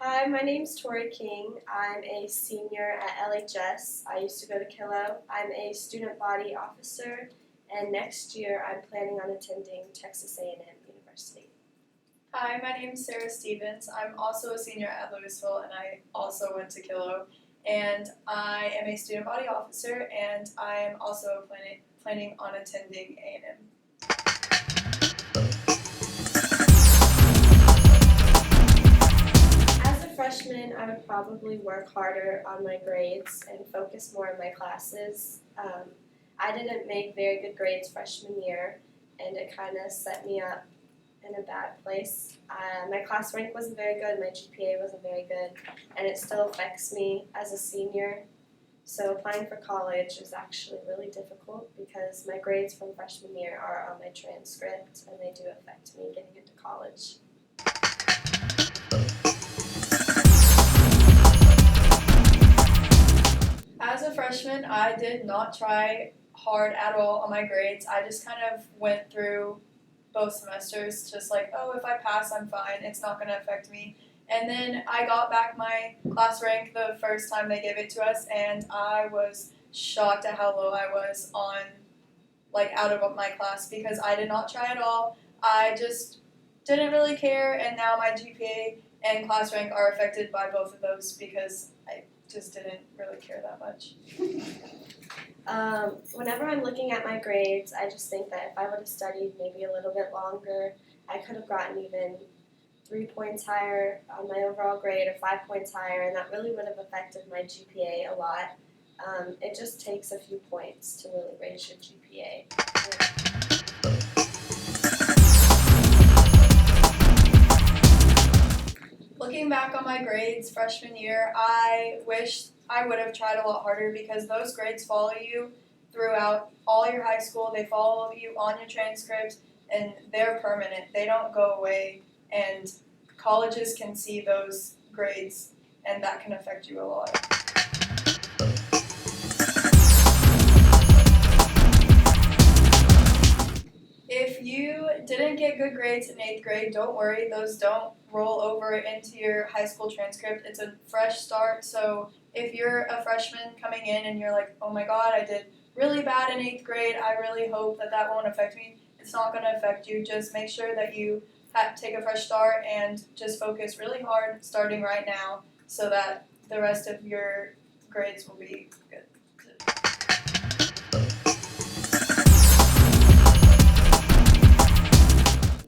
Hi, my name's Tori King. I'm a senior at LHS. I used to go to Killow. I'm a student body officer, and next year I'm planning on attending Texas A&M University. Hi, my name is Sarah Stevens. I'm also a senior at Louisville, and I also went to Killow. And I am a student body officer, and I am also planning on attending A&M. As a freshman, I would probably work harder on my grades and focus more on my classes. I didn't make very good grades freshman year, and it kind of set me up in a bad place. My class rank wasn't very good, my GPA wasn't very good, and it still affects me as a senior. So applying for college is actually really difficult because my grades from freshman year are on my transcript, and they do affect me getting into college. As a freshman, I did not try hard at all on my grades. I just kind of went through both semesters just like, oh, if I pass, I'm fine. It's not going to affect me. And then I got back my class rank the first time they gave it to us, and I was shocked at how low I was on, out of my class because I did not try at all. I just didn't really care, and now my GPA and class rank are affected by both of those because I just didn't really care that much. Whenever I'm looking at my grades, I just think that if I would have studied maybe a little bit longer, I could have gotten even 3 points higher on my overall grade or 5 points higher, and that really would have affected my GPA a lot. It just takes a few points to really raise your GPA. Looking back on my grades freshman year, I wish I would have tried a lot harder because those grades follow you throughout all your high school. They follow you on your transcript, and they're permanent. They don't go away, and colleges can see those grades, and that can affect you a lot. If you didn't get good grades in 8th grade, don't worry. Those don't roll over into your high school transcript. It's a fresh start, so if you're a freshman coming in and you're like, oh my god, I did really bad in 8th grade, I really hope that won't affect me. It's not going to affect you. Just make sure that you take a fresh start and just focus really hard starting right now so that the rest of your grades will be good.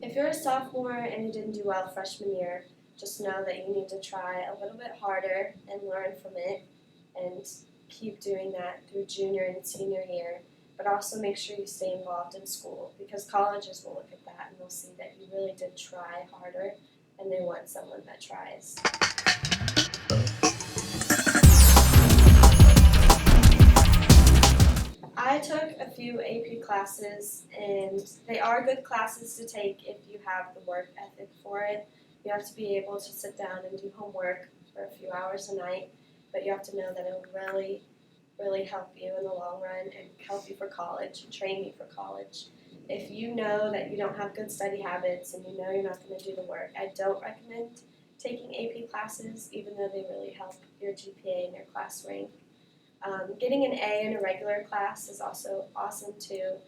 If you're a sophomore and you didn't do well freshman year, just know that you need to try a little bit harder and learn from it, and keep doing that through junior and senior year. But also make sure you stay involved in school, because colleges will look at that and they'll see that you really did try harder, and they want someone that tries. I took a few AP classes, and they are good classes to take if you have the work ethic for it. You have to be able to sit down and do homework for a few hours a night, but you have to know that it will really help you in the long run and help you for college and train you for college. If you know that you don't have good study habits and you know you're not going to do the work, I don't recommend taking AP classes, even though they really help your GPA and your class rank. Getting an A in a regular class is also awesome too.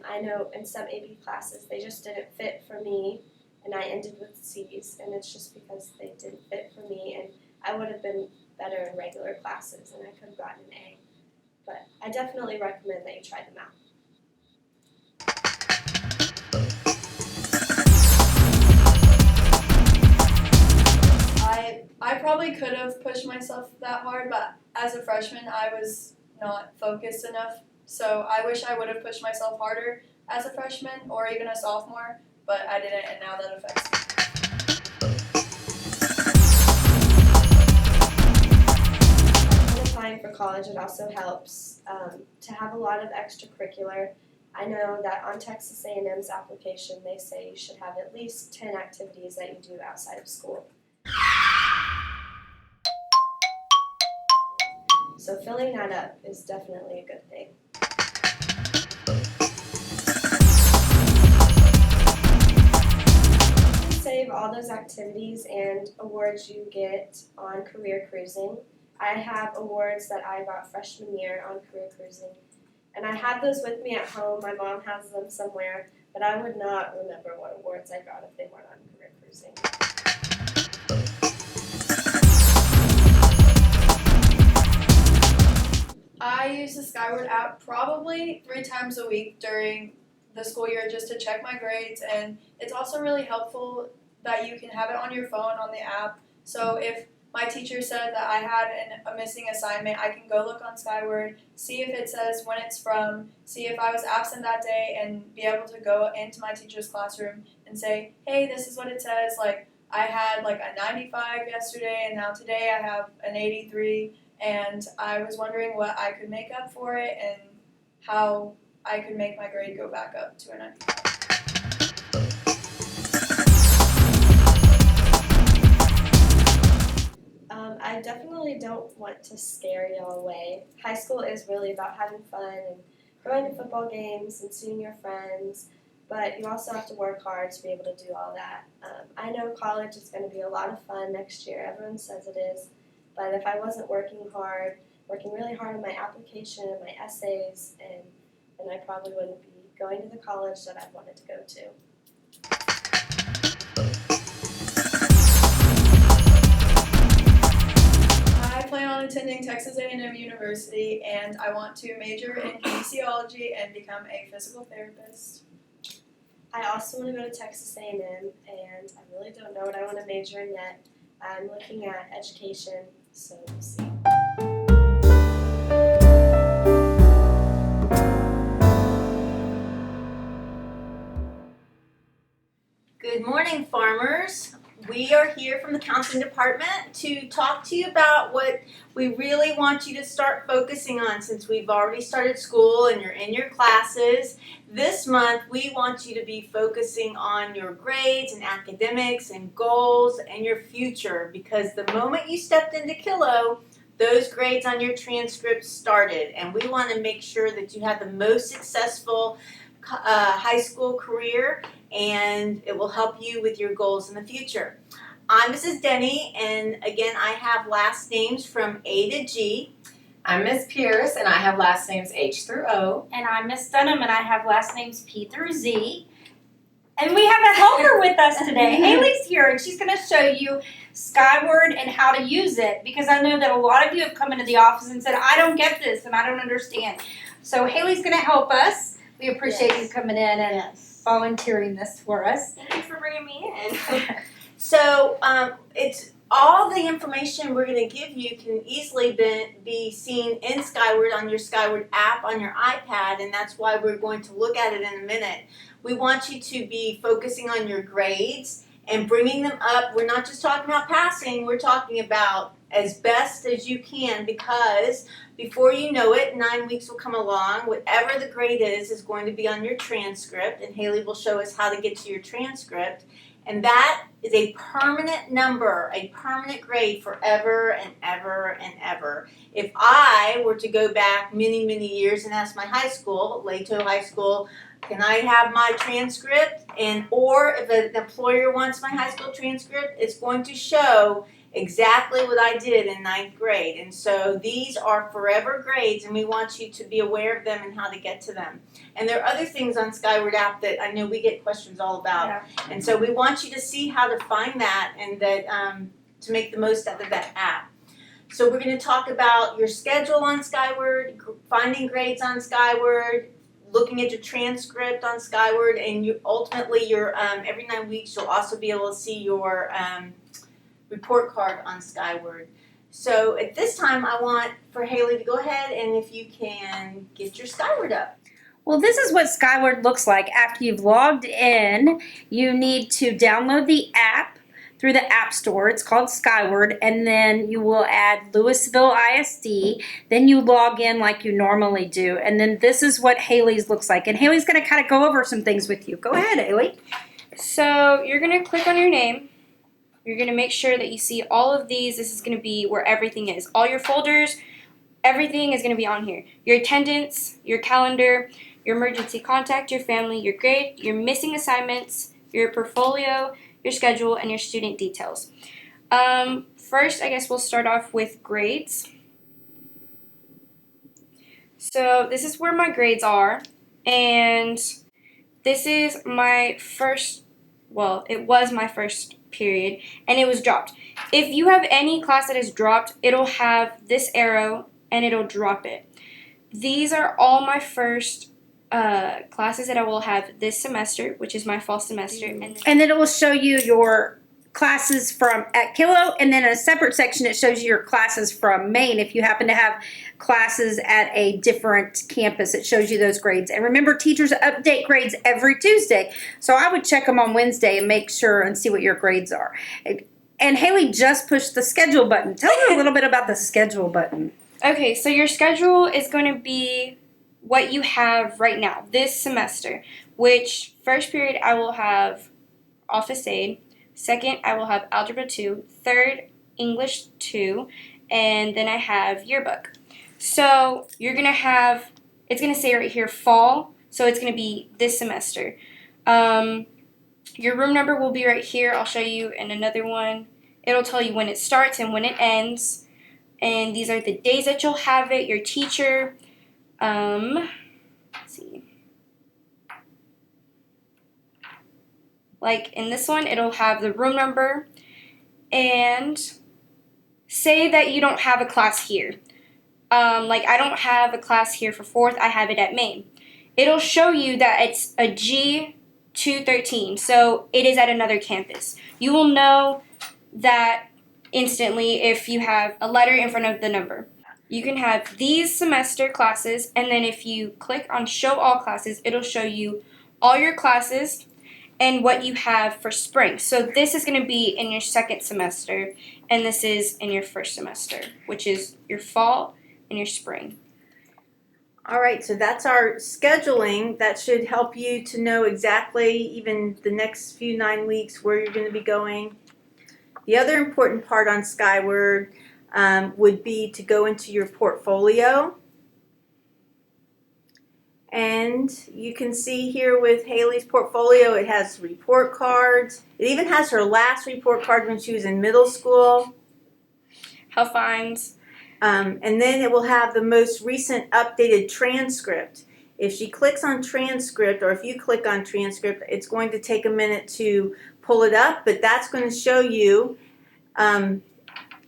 I know in some AP classes they just didn't fit for me, and I ended with C's, and it's just because they didn't fit for me, and I would have been better in regular classes and I could have gotten an A. But I definitely recommend that you try them out. I probably could have pushed myself that hard, but as a freshman, I was not focused enough. So I wish I would have pushed myself harder as a freshman or even a sophomore, but I didn't, and now that affects me. When applying for college, it also helps to have a lot of extracurricular. I know that on Texas A&M's application, they say you should have at least 10 activities that you do outside of school. So filling that up is definitely a good thing. You can save all those activities activities and awards you get on career cruising. I have awards that I got freshman year on career cruising, and I have those with me at home. My mom has them somewhere, but I would not remember what awards I got if they weren't on career cruising. I use the Skyward app probably 3 times a week during the school year just to check my grades, and it's also really helpful that you can have it on your phone on the app. So if my teacher said that I had a missing assignment, I can go look on Skyward, see if it says when it's from, see if I was absent that day, and be able to go into my teacher's classroom and say, hey, this is what it says. Like, I had like a 95 yesterday, and now today I have an 83. And I was wondering what I could make up for it and how I could make my grade go back up to a 95. I definitely don't want to scare y'all away. High school is really about having fun and going to football games and seeing your friends, but you also have to work hard to be able to do all that. I know college is going to be a lot of fun next year. Everyone says it is. But if I wasn't working really hard on my application and my essays, then I probably wouldn't be going to the college that I wanted to go to. I plan on attending Texas A&M University, and I want to major in kinesiology and become a physical therapist. I also want to go to Texas A&M, and I really don't know what I want to major in yet. I'm looking at education, so we'll see. Good morning, farmers. We are here from the counseling department to talk to you about what we really want you to start focusing on since we've already started school and you're in your classes. This month, we want you to be focusing on your grades and academics and goals and your future, because the moment you stepped into Kilo, those grades on your transcript started, and we want to make sure that you have the most successful high school career, and it will help you with your goals in the future. I'm Mrs. Denny, and again, I have last names from A to G. I'm Miss Pierce, and I have last names H through O. And I'm Miss Dunham, and I have last names P through Z. And we have a helper with us today. Haley's here, and she's going to show you Skyward and how to use it, because I know that a lot of you have come into the office and said, I don't get this and I don't understand. So Haley's going to help us. We appreciate you coming in and volunteering this for us. Thank you for bringing me in. So it's all the information we're going to give you can easily be seen in Skyward on your Skyward app on your iPad, and that's why we're going to look at it in a minute. We want you to be focusing on your grades and bringing them up. We're not just talking about passing, we're talking about as best as you can, because before you know it, 9 weeks will come along. Whatever the grade is going to be on your transcript, and Haley will show us how to get to your transcript. And that is a permanent number, a permanent grade forever and ever and ever. If I were to go back many, many years and ask my high school, Lato High School, can I have my transcript? Or if an employer wants my high school transcript, it's going to show exactly what I did in 9th grade. And so these are forever grades, and we want you to be aware of them and how to get to them. And there are other things on Skyward app that I know we get questions all about. Yeah. And so we want you to see how to find that, and that to make the most out of that app. So we're going to talk about your schedule on Skyward, finding grades on Skyward, looking at your transcript on Skyward, and ultimately your every 9 weeks you'll also be able to see your report card on Skyward. So at this time, I want for Haley to go ahead, and if you can get your Skyward up. Well, this is what Skyward looks like after you've logged in. You need to download the app through the App Store. It's called Skyward, and then you will add Louisville ISD. Then you log in like you normally do, and then this is what Haley's looks like. And Haley's going to kind of go over some things with you. Go ahead, Haley. So you're going to click on your name. You're going to make sure that you see all of these. This is going to be where everything is. All your folders, everything is going to be on here. Your attendance, your calendar, your emergency contact, your family, your grade, your missing assignments, your portfolio, your schedule, and your student details. First, I guess we'll start off with grades. So this is where my grades are, and this is my first, well, it was my first period, and it was dropped. If you have any class that is dropped, it'll have this arrow, and it'll drop it. These are all my first classes that I will have this semester, which is my fall semester. And then it will show you your classes from at Kilo, and then in a separate section it shows you your classes from Maine. If you happen to have classes at a different campus, it shows you those grades. And remember, teachers update grades every Tuesday, so I would check them on Wednesday and make sure and see what your grades are. And Haley just pushed the schedule button. Tell me a little bit about the schedule button. Okay, so your schedule is going to be what you have right now, this semester, which first period I will have office aid, second I will have algebra 2, third English 2, and then I have yearbook. So you're going to have, it's going to say right here fall, so it's going to be this semester. Your room number will be right here. I'll show you in another one. It'll tell you when it starts and when it ends. And these are the days that you'll have it, your teacher. Let's see. Like in this one, it'll have the room number. And say that you don't have a class here. Like I don't have a class here for 4th, I have it at Maine. It'll show you that it's a G213, so it is at another campus. You will know that instantly if you have a letter in front of the number. You can have these semester classes, and then if you click on show all classes, it'll show you all your classes and what you have for spring. So this is going to be in your second semester, and this is in your first semester, which is your fall and your spring. All right, so that's our scheduling. That should help you to know exactly even the next few 9 weeks where you're going to be going. The other important part on Skyward would be to go into your portfolio. And you can see here with Haley's portfolio, it has report cards. It even has her last report card when she was in middle school. Health finds. And then it will have the most recent updated transcript. If she clicks on transcript, or if you click on transcript, it's going to take a minute to pull it up, but that's going to show you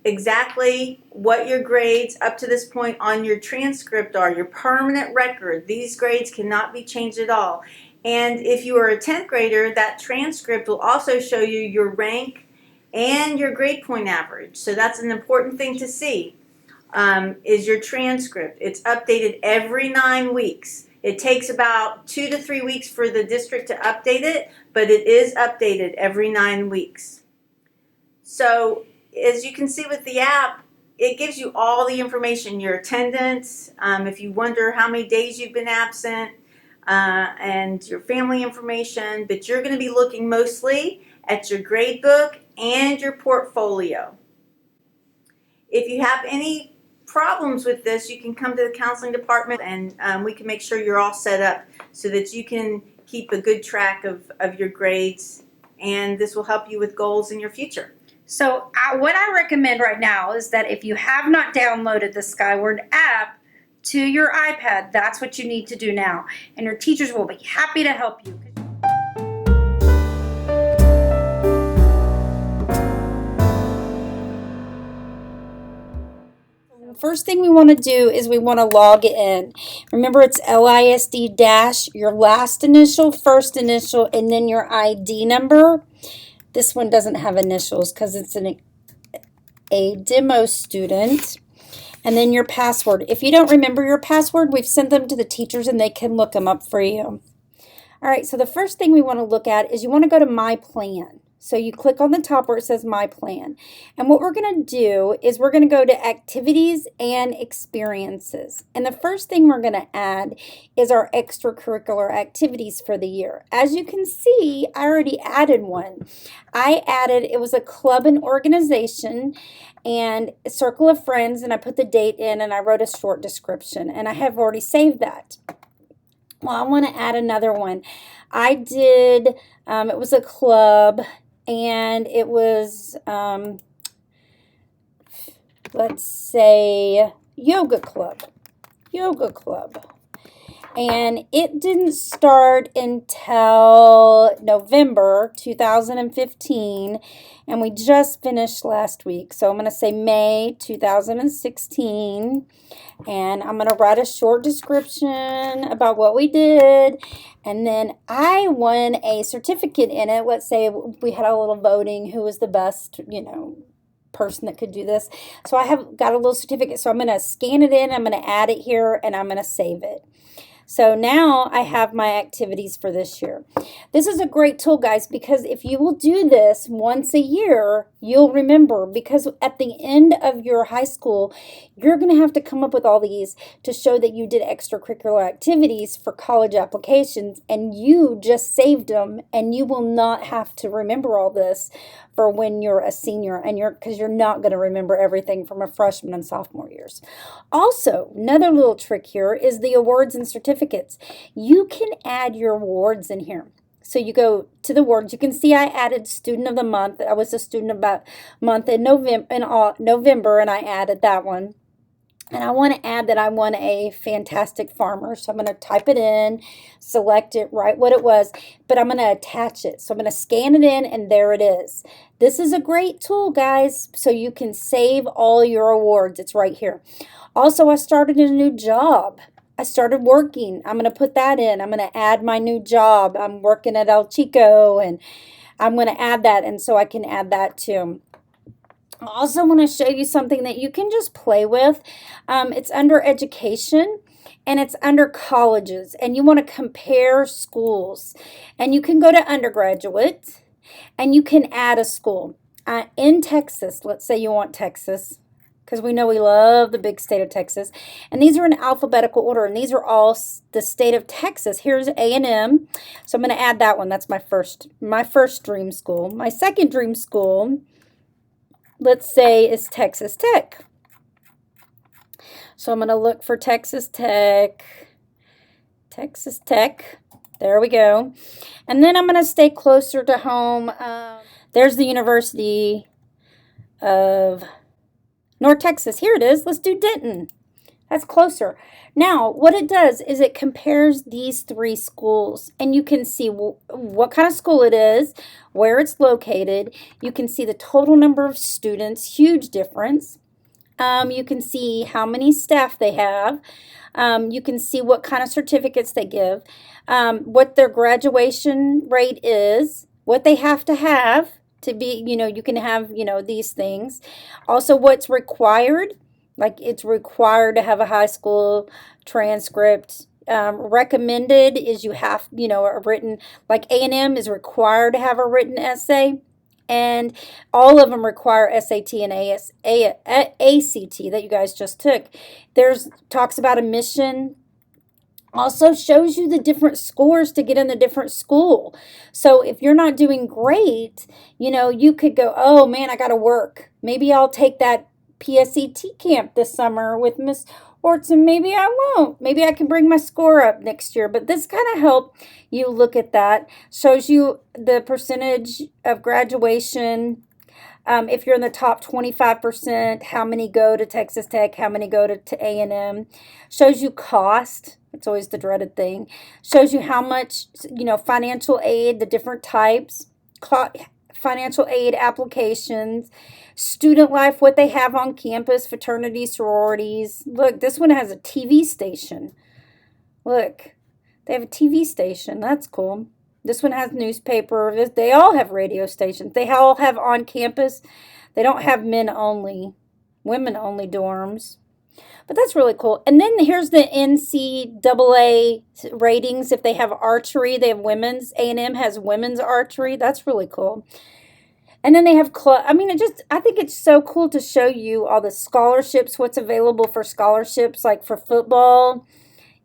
exactly what your grades up to this point on your transcript are, your permanent record. These grades cannot be changed at all. And if you are a 10th grader, that transcript will also show you your rank and your grade point average. So that's an important thing to see, is your transcript. It's updated every 9 weeks. It takes about 2 to 3 weeks for the district to update it, but it is updated every 9 weeks. So as you can see with the app, it gives you all the information, your attendance, if you wonder how many days you've been absent, and your family information, but you're going to be looking mostly at your grade book and your portfolio. If you have any problems with this, you can come to the counseling department, and we can make sure you're all set up so that you can keep a good track of your grades, and this will help you with goals in your future. So what I recommend right now is that if you have not downloaded the Skyward app to your iPad, that's what you need to do now. And your teachers will be happy to help you. First thing we want to do is we want to log in. Remember, it's LISD dash, your last initial, first initial, and then your ID number. This one doesn't have initials because it's a demo student. And then your password. If you don't remember your password, we've sent them to the teachers and they can look them up for you. All right, so the first thing we want to look at is you want to go to My Plan. So you click on the top where it says My Plan. And what we're going to do is we're going to go to Activities and Experiences. And the first thing we're going to add is our extracurricular activities for the year. As you can see, I already added one. It was a club and organization and a circle of friends, and I put the date in and I wrote a short description, and I have already saved that. Well, I want to add another one. I did, it was a club and it was, let's say, yoga club. And it didn't start until November 2015, and we just finished last week. So I'm going to say May 2016, and I'm going to write a short description about what we did, and then I won a certificate in it. Let's say we had a little voting who was the best, person that could do this. So I have got a little certificate. So I'm going to scan it in, I'm going to add it here, and I'm going to save it. So now I have my activities for this year. This is a great tool, guys, because if you will do this once a year, you'll remember, because at the end of your high school, you're going to have to come up with all these to show that you did extracurricular activities for college applications, and you just saved them, and you will not have to remember all this for when you're a senior, and because you're not going to remember everything from a freshman and sophomore years. Also, another little trick here is the awards and certificates. You can add your awards in here. So you go to the awards. You can see I added student of the month. I was a student of the month in November, and I added that one. And I want to add that I won a fantastic farmer. So I'm going to type it in, select it, write what it was, but I'm going to attach it. So I'm going to scan it in, and there it is. This is a great tool, guys, so you can save all your awards. It's right here. Also, I started a new job. I started working. I'm going to put that in. I'm going to add my new job. I'm working at El Chico, and I'm going to add that, and so I can add that too. I also want to show you something that you can just play with. It's under education, and it's under colleges, and you want to compare schools. And you can go to undergraduate, and you can add a school. In Texas, let's say you want Texas, because we know we love the big state of Texas. And these are in alphabetical order, and these are all the state of Texas. Here's A&M, so I'm going to add that one. That's my first dream school. My second dream school, let's say, is Texas Tech. So I'm going to look for Texas Tech. There we go. And then I'm going to stay closer to home. There's the University of North Texas. Here it is. Let's do Denton. That's closer. Now, what it does is it compares these three schools, and you can see what kind of school it is, where it's located. You can see the total number of students, huge difference. You can see how many staff they have. You can see what kind of certificates they give, what their graduation rate is, what they have to be, you can have, these things. Also, what's required. Like, it's required to have a high school transcript. Recommended is you have, a written, like A&M is required to have a written essay. And all of them require SAT and ACT that you guys just took. Talks about admission. Also shows you the different scores to get in the different school. So if you're not doing great, you could go, oh man, I got to work. Maybe I'll take that PSET camp this summer with Miss Orton. Maybe I won't. Maybe I can bring my score up next year. But this kind of help you look at that. Shows you the percentage of graduation. If you're in the top 25%, how many go to Texas Tech, how many go to A&M. Shows you cost. It's always the dreaded thing. Shows you how much, financial aid, the different types, financial aid applications, student life, what they have on campus, fraternities, sororities. Look, this one has a TV station. Look, they have a TV station. That's cool. This one has newspaper. They all have radio stations. They all have on campus. They don't have men only, women only dorms. But that's really cool. And then here's the NCAA ratings. If they have archery, they have women's. A&M has women's archery. That's really cool. And then they have I think it's so cool to show you all the scholarships, what's available for scholarships, like for football,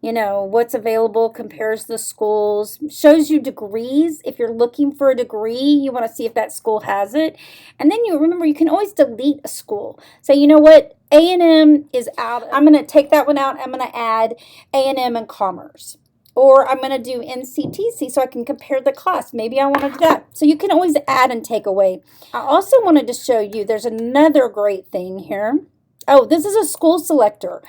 what's available, compares the schools, shows you degrees. If you're looking for a degree, you want to see if that school has it. And then you remember, you can always delete a school. So you know what? A&M is out. I'm going to take that one out. I'm going to add A&M and Commerce. Or I'm going to do NCTC so I can compare the cost. Maybe I want to do that. So you can always add and take away. I also wanted to show you there's another great thing here. Oh, this is a school selector.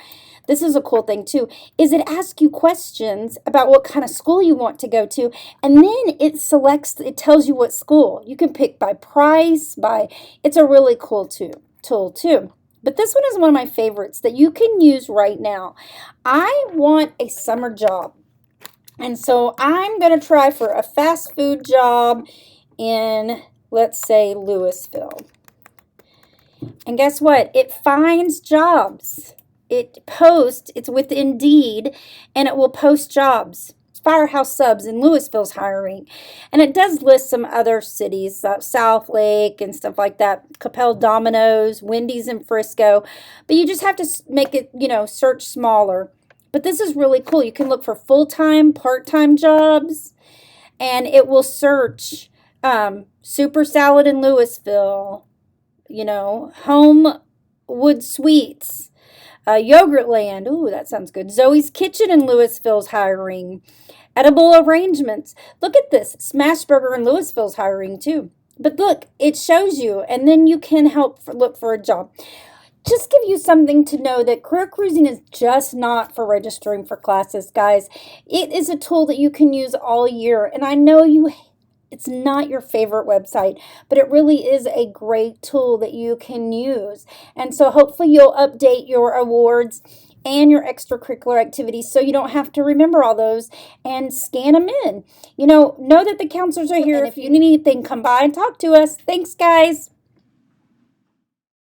This is a cool thing too, is it asks you questions about what kind of school you want to go to, and then it tells you what school. You can pick by price, it's a really cool tool too. But this one is one of my favorites that you can use right now. I want a summer job. And so I'm going to try for a fast food job in, let's say, Louisville. And guess what? It finds jobs. It's with Indeed, and it will post jobs. Firehouse Subs in Louisville's hiring. And it does list some other cities, South Lake and stuff like that. Capel Domino's, Wendy's in Frisco. But you just have to make it, search smaller. But this is really cool. You can look for full-time, part-time jobs, and it will search Super Salad in Louisville, Homewood Sweets, Yogurtland. Ooh, that sounds good. Zoe's Kitchen in Louisville's hiring. Edible Arrangements. Look at this. Smashburger in Louisville's hiring too. But look, it shows you, and then you can look for a job. Just give you something to know that career cruising is just not for registering for classes, guys. It is a tool that you can use all year. And I know it's not your favorite website, but it really is a great tool that you can use. And so hopefully you'll update your awards and your extracurricular activities so you don't have to remember all those and scan them in. Know that the counselors are here. And if you need anything, come by and talk to us. Thanks, guys.